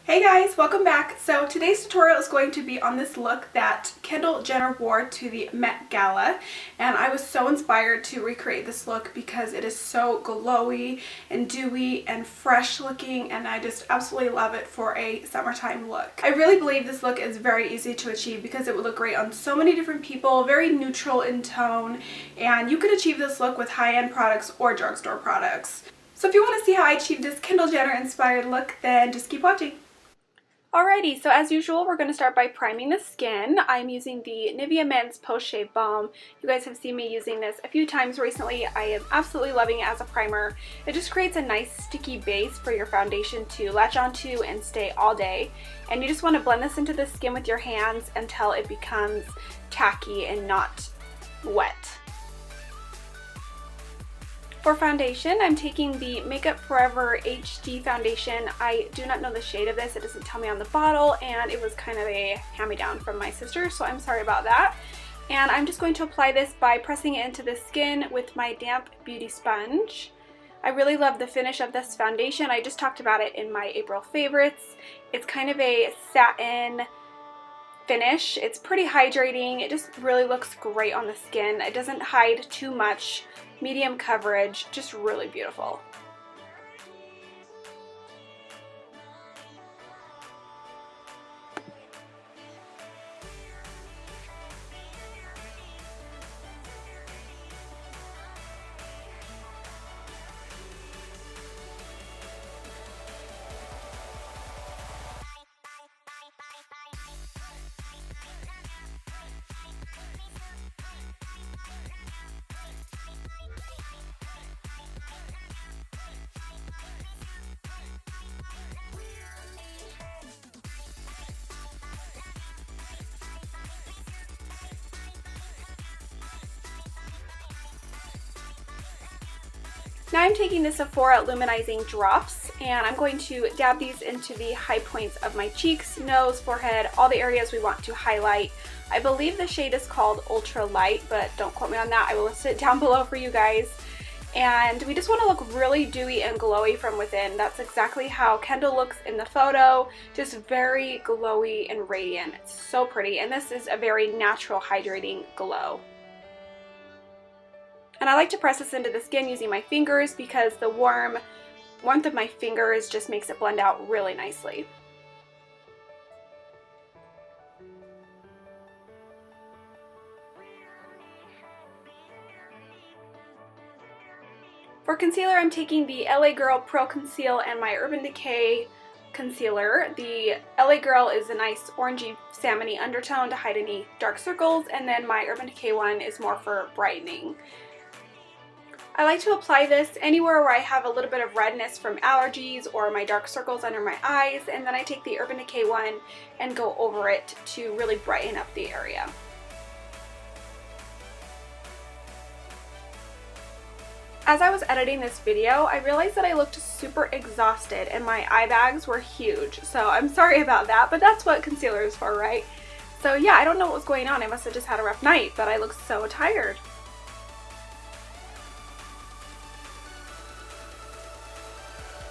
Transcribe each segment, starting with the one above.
Hey guys, welcome back. So today's tutorial is going to be on this look that Kendall Jenner wore to the Met Gala, and I was so inspired to recreate this look because it is so glowy and dewy and fresh looking, and I just absolutely love it for a summertime look. I really believe this look is very easy to achieve because it would look great on so many different people, very neutral in tone, and you could achieve this look with high-end products or drugstore products. So if you want to see how I achieved this Kendall Jenner inspired look, then just keep watching. Alrighty, so as usual, we're going to start by priming the skin. I'm using the Nivea Men's Post Shave Balm. You guys have seen me using this a few times recently. I am absolutely loving it as a primer. It just creates a nice sticky base for your foundation to latch onto and stay all day. And you just want to blend this into the skin with your hands until it becomes tacky and not wet. For foundation, I'm taking the Makeup Forever HD foundation. I do not know the shade of this. It doesn't tell me on the bottle, and it was kind of a hand-me-down from my sister, so I'm sorry about that. And I'm just going to apply this by pressing it into the skin with my damp beauty sponge. I really love the finish of this foundation. I just talked about it in my April favorites. It's kind of a satin finish. It's pretty hydrating. It just really looks great on the skin. It doesn't hide too much. Medium coverage, just really beautiful. Now I'm taking the Sephora Luminizing drops, and I'm going to dab these into the high points of my cheeks, nose, forehead, all the areas we want to highlight. I believe the shade is called Ultra Light, but don't quote me on that. I will list it down below for you guys. And we just want to look really dewy and glowy from within. That's exactly how Kendall looks in the photo, just very glowy and radiant. It's so pretty, and this is a very natural hydrating glow. And I like to press this into the skin using my fingers because the warmth of my fingers just makes it blend out really nicely. For concealer, I'm taking the LA Girl Pro Conceal and my Urban Decay concealer. The LA Girl is a nice orangey salmony undertone to hide any dark circles, and then my Urban Decay one is more for brightening. I like to apply this anywhere where I have a little bit of redness from allergies or my dark circles under my eyes, and then I take the Urban Decay one and go over it to really brighten up the area. As I was editing this video, I realized that I looked super exhausted and my eye bags were huge, so I'm sorry about that, but that's what concealer is for, right? So yeah, I don't know what was going on. I must have just had a rough night, but I look so tired.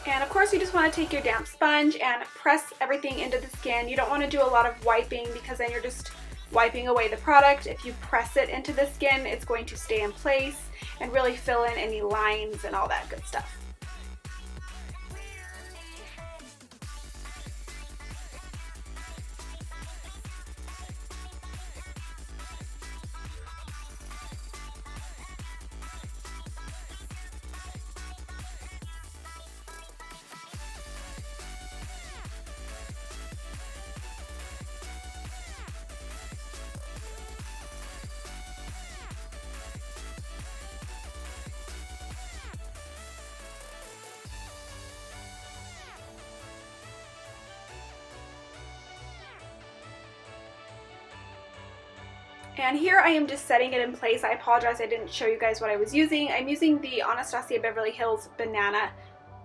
And of course you just want to take your damp sponge and press everything into the skin. You don't want to do a lot of wiping because then you're just wiping away the product. If you press it into the skin, it's going to stay in place and really fill in any lines and all that good stuff. And here I am just setting it in place. I apologize I didn't show you guys what I was using. I'm using the Anastasia Beverly Hills Banana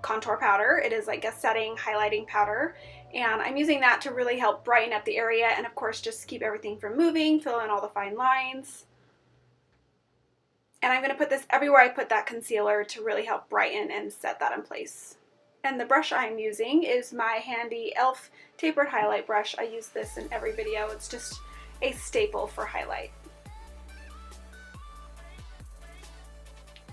Contour Powder. It is like a setting highlighting powder, and I'm using that to really help brighten up the area and of course just keep everything from moving, fill in all the fine lines. And I'm going to put this everywhere I put that concealer to really help brighten and set that in place. And the brush I'm using is my handy e.l.f. tapered highlight brush. I use this in every video. It's just a staple for highlight.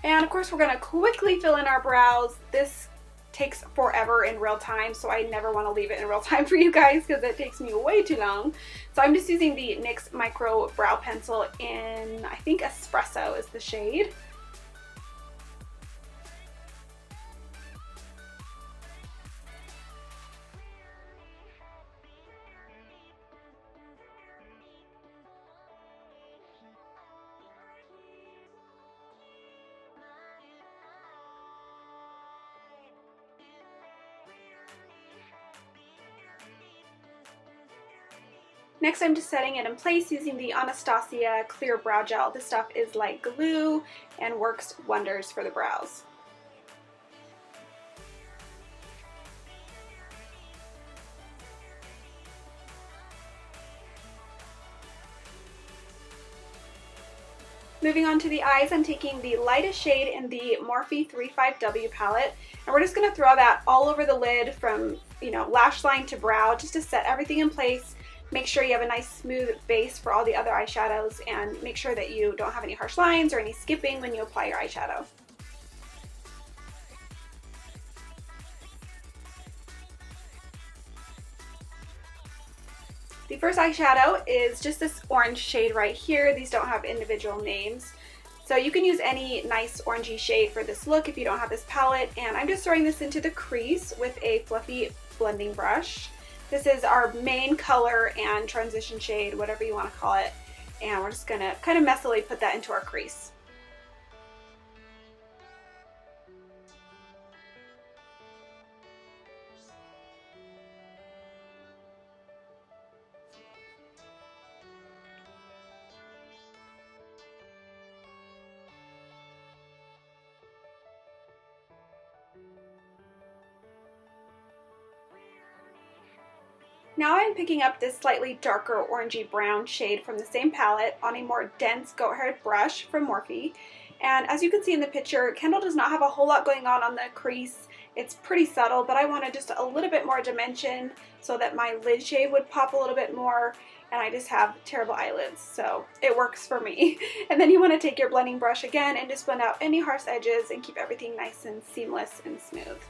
And of course we're going to quickly fill in our brows. This takes forever in real time, so I never want to leave it in real time for you guys because it takes me way too long. So I'm just using the NYX Micro Brow Pencil in, I think Espresso is the shade. Next, I'm just setting it in place using the Anastasia Clear Brow Gel. This stuff is like glue and works wonders for the brows. Moving on to the eyes, I'm taking the lightest shade in the Morphe 35W palette, and we're just going to throw that all over the lid from, lash line to brow, just to set everything in place. Make sure you have a nice smooth base for all the other eyeshadows, and make sure that you don't have any harsh lines or any skipping when you apply your eyeshadow. The first eyeshadow is just this orange shade right here. These don't have individual names, so you can use any nice orangey shade for this look if you don't have this palette. And I'm just throwing this into the crease with a fluffy blending brush. This is our main color and transition shade, whatever you want to call it, and we're just going to kind of messily put that into our crease. Now I'm picking up this slightly darker orangey brown shade from the same palette on a more dense goat-haired brush from Morphe. And as you can see in the picture, Kendall does not have a whole lot going on the crease. It's pretty subtle, but I wanted just a little bit more dimension so that my lid shade would pop a little bit more, and I just have terrible eyelids, so it works for me. And then you want to take your blending brush again and just blend out any harsh edges and keep everything nice and seamless and smooth.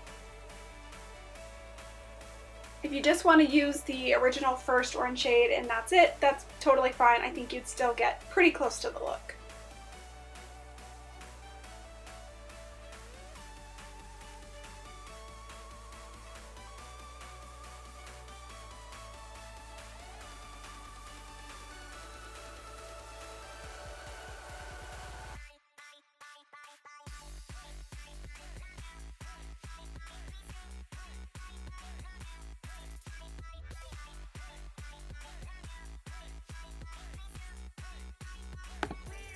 If you just want to use the original first orange shade and that's it, that's totally fine. I think you'd still get pretty close to the look.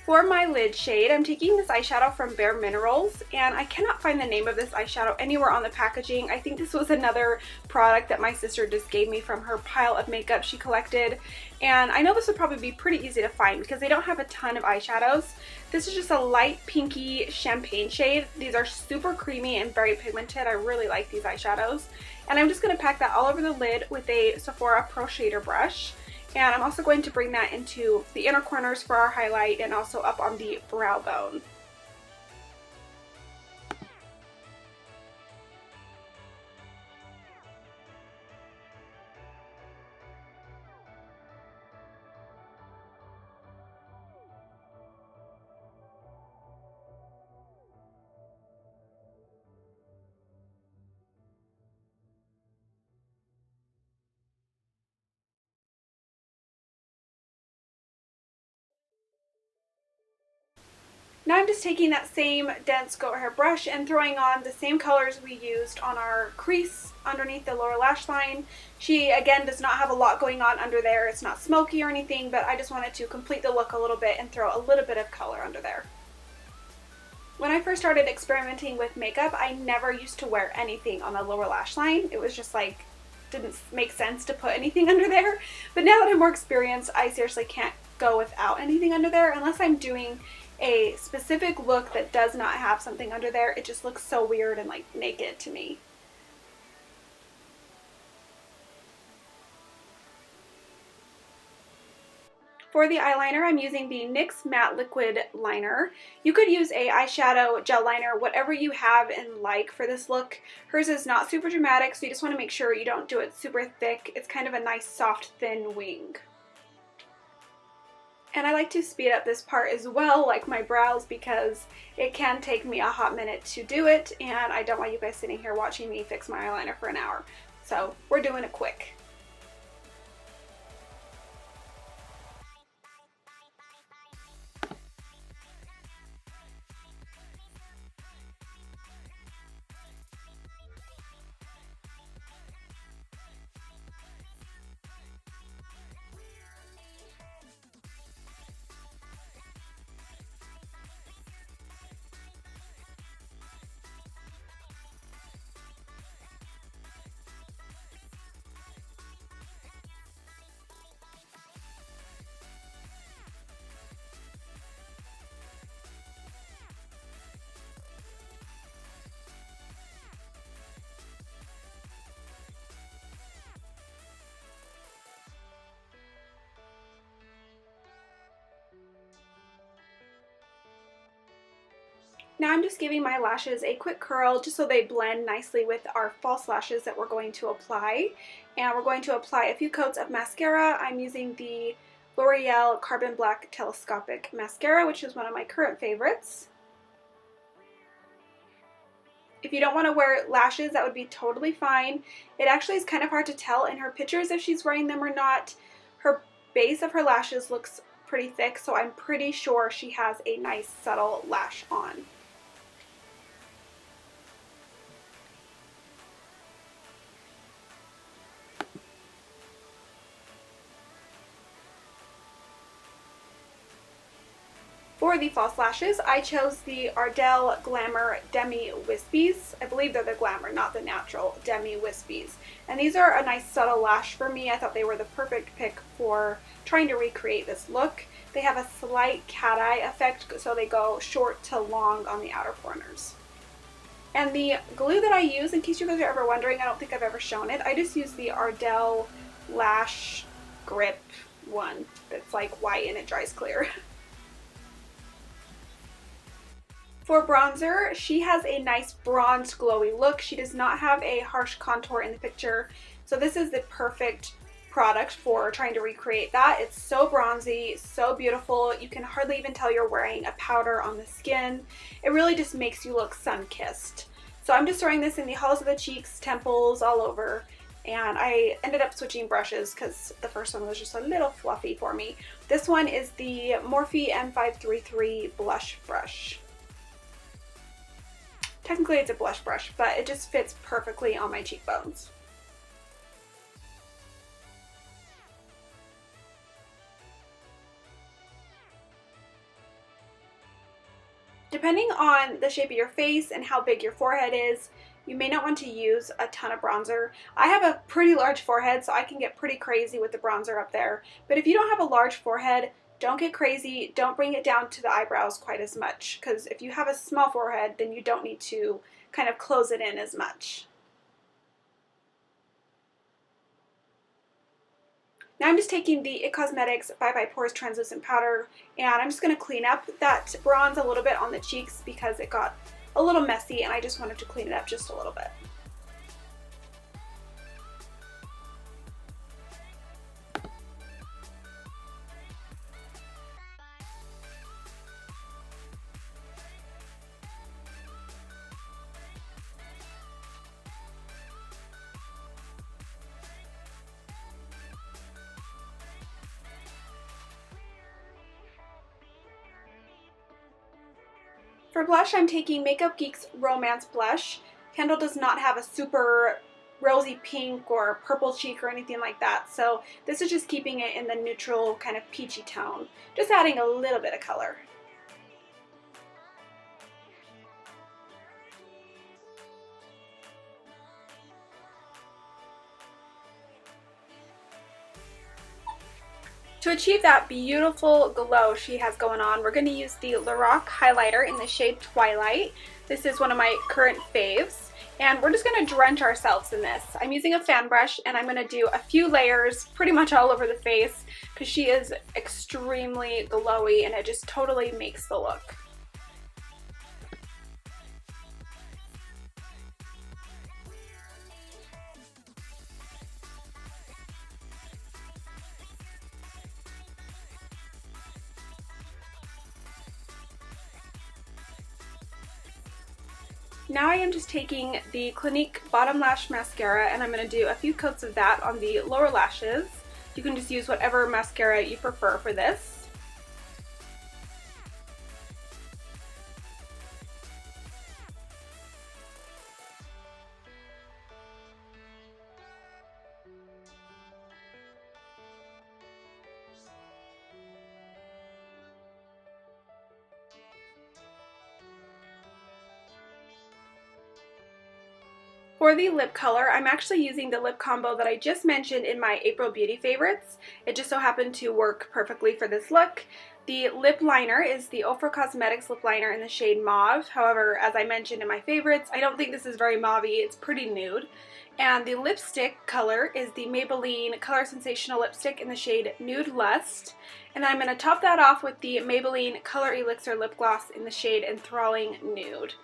For my lid shade, I'm taking this eyeshadow from Bare Minerals, and I cannot find the name of this eyeshadow anywhere on the packaging. I think this was another product that my sister just gave me from her pile of makeup she collected, and I know this would probably be pretty easy to find because they don't have a ton of eyeshadows. This is just a light pinky champagne shade. These are super creamy and very pigmented. I really like these eyeshadows, and I'm just going to pack that all over the lid with a Sephora Pro Shader brush. And I'm also going to bring that into the inner corners for our highlight and also up on the brow bone. Now I'm just taking that same dense goat hair brush and throwing on the same colors we used on our crease underneath the lower lash line. She, again, does not have a lot going on under there. It's not smoky or anything, but I just wanted to complete the look a little bit and throw a little bit of color under there. When I first started experimenting with makeup, I never used to wear anything on the lower lash line. It was just like, didn't make sense to put anything under there. But now that I'm more experienced, I seriously can't go without anything under there unless I'm doing a specific look that does not have something under there. It just looks so weird and like naked to me. For the eyeliner, I'm using the NYX Matte Liquid Liner. You could use a eyeshadow gel liner, whatever you have and like for this look. Hers is not super dramatic, so you just want to make sure you don't do it super thick. It's kind of a nice soft thin wing. And I like to speed up this part as well, like my brows, because it can take me a hot minute to do it, and I don't want you guys sitting here watching me fix my eyeliner for an hour. So we're doing it quick. Now I'm just giving my lashes a quick curl just so they blend nicely with our false lashes that we're going to apply. And we're going to apply a few coats of mascara. I'm using the L'Oreal Carbon Black Telescopic Mascara, which is one of my current favorites. If you don't want to wear lashes, that would be totally fine. It actually is kind of hard to tell in her pictures if she's wearing them or not. Her base of her lashes looks pretty thick, so I'm pretty sure she has a nice subtle lash on. For the false lashes, I chose the Ardell Glamour Demi Whispies. I believe they're the Glamour, not the natural Demi Whispies. And these are a nice subtle lash for me. I thought they were the perfect pick for trying to recreate this look. They have a slight cat eye effect, so they go short to long on the outer corners. And the glue that I use, in case you guys are ever wondering, I don't think I've ever shown it, I just use the Ardell Lash Grip one that's like white and it dries clear. For bronzer, she has a nice bronzed glowy look. She does not have a harsh contour in the picture, so this is the perfect product for trying to recreate that. It's so bronzy, so beautiful. You can hardly even tell you're wearing a powder on the skin. It really just makes you look sun-kissed. So I'm just throwing this in the hollows of the cheeks, temples, all over. And I ended up switching brushes because the first one was just a little fluffy for me. This one is the Morphe M533 blush brush. Technically it's a blush brush, but it just fits perfectly on my cheekbones. Depending on the shape of your face and how big your forehead is, you may not want to use a ton of bronzer. I have a pretty large forehead, so I can get pretty crazy with the bronzer up there. But if you don't have a large forehead, don't get crazy. Don't bring it down to the eyebrows quite as much, because if you have a small forehead, then you don't need to kind of close it in as much. Now I'm just taking the IT Cosmetics Bye Bye Pores Translucent Powder, and I'm just going to clean up that bronze a little bit on the cheeks because it got a little messy and I just wanted to clean it up just a little bit. For blush, I'm taking Makeup Geek's Romance Blush. Kendall does not have a super rosy pink or purple cheek or anything like that, so this is just keeping it in the neutral kind of peachy tone. Just adding a little bit of color. To achieve that beautiful glow she has going on, we're going to use the Lorac highlighter in the shade Twilight. This is one of my current faves, And we're just going to drench ourselves in this. I'm using a fan brush and I'm going to do a few layers pretty much all over the face because she is extremely glowy and it just totally makes the look. Now I am just taking the Clinique Bottom Lash Mascara and I'm going to do a few coats of that on the lower lashes. You can just use whatever mascara you prefer for this. For the lip color, I'm actually using the lip combo that I just mentioned in my April Beauty favorites. It just so happened to work perfectly for this look. The lip liner is the Ofra Cosmetics lip liner in the shade Mauve. However, as I mentioned in my favorites, I don't think this is very mauve-y. It's pretty nude. And the lipstick color is the Maybelline Color Sensational lipstick in the shade Nude Lust. And then I'm going to top that off with the Maybelline Color Elixir lip gloss in the shade Enthralling Nude.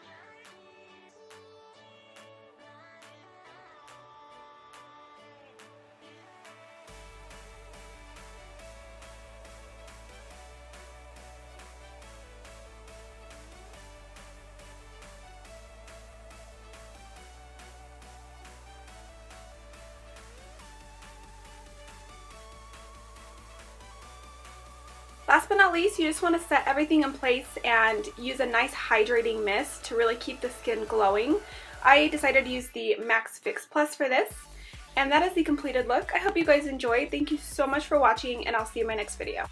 Last but not least, you just want to set everything in place and use a nice hydrating mist to really keep the skin glowing. I decided to use the Max Fix Plus for this. And that is the completed look. I hope you guys enjoyed. Thank you so much for watching and I'll see you in my next video.